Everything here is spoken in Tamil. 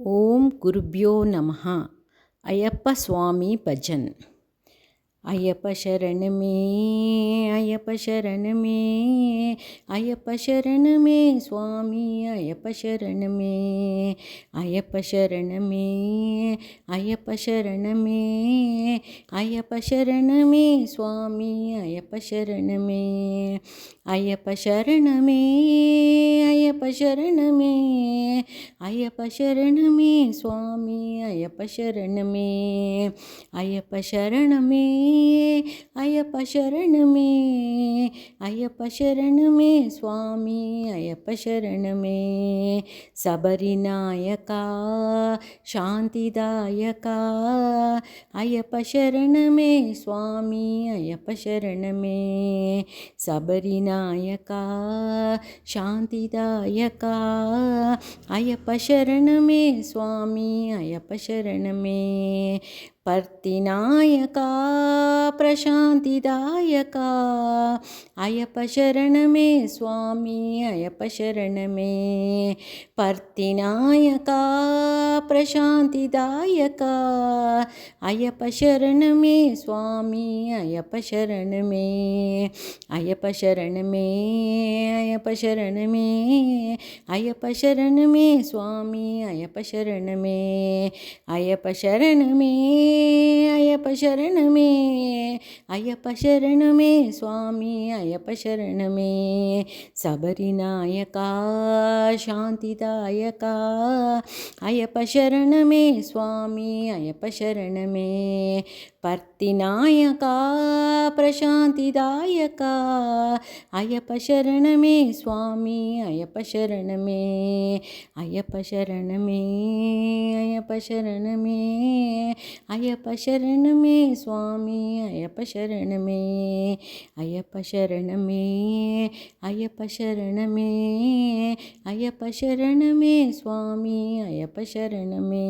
ஓம் குருப்யோ நமஹ. ஐயப்ப சுவாமி பஜன். ஐயப்ப சரணமே ஐயப்ப சரணமே ஐயப்ப சரணமே சுவாமி ஐயப்ப சரணமே ஐயப்ப சரணமே ஐயப்ப சரணமே ஐயப்ப சரணமே சுவாமி ஐயப்ப சரணமே ஐயப்ப சரணமே ஐயப்ப சரணமே ஐயப்ப சரணமே சுவாமி ஐயப்ப சரணமே ஐயப்ப சரணமே ஐயப்ப சரணமே ஐயப்ப சரணமே சுவாமி ஐயப்ப சரணமே சபரிநாயகா சாந்திதாயகா ஐயப்ப சரணமே சுவாமி ஐயப்ப சரணமே சபரிநாயகா சாந்திதாயகா ஐயப்ப சரணமே சுவாமி ஐயப்ப சரணமே பர்த்திநாயகா பிரசாந்திதாயகா ஐயப்ப சரணமே சுவாமி ஐயப்ப சரணமே பர்த்திநாயகா பிரசாந்திதாயகா ஐயப்ப சரணமே சுவாமி ஐயப்ப சரணமே ஐயப்ப சரணமே ஐயப்ப சரணமே ஐயப்ப சரணமே சுவாமி ஐயப்ப சரணமே ஐயப்ப சரணமே ஐயப்ப சரணமே ஐயப்ப சரணமே சுவாமி ஐயப்ப சரணமே சபரிநாயகா சாந்திதாயகா ஐயப்ப சரணமே சுவாமி ஐயப்ப சரணமே பர்த்திநாயகா பிரசாந்திதாயகா ஐயப்ப சரணமே சுவாமி ஐயப்ப சரணமே ஐயப்ப சரணமே ஐயப்ப சரணமே ஐயப்ப சரணமே சுவாமி ஐயப்ப சரணமே ஐயப்ப சரணமே ஐயப்ப சரணமே ஐயப்ப சரணமே சுவாமி ஐயப்ப சரணமே.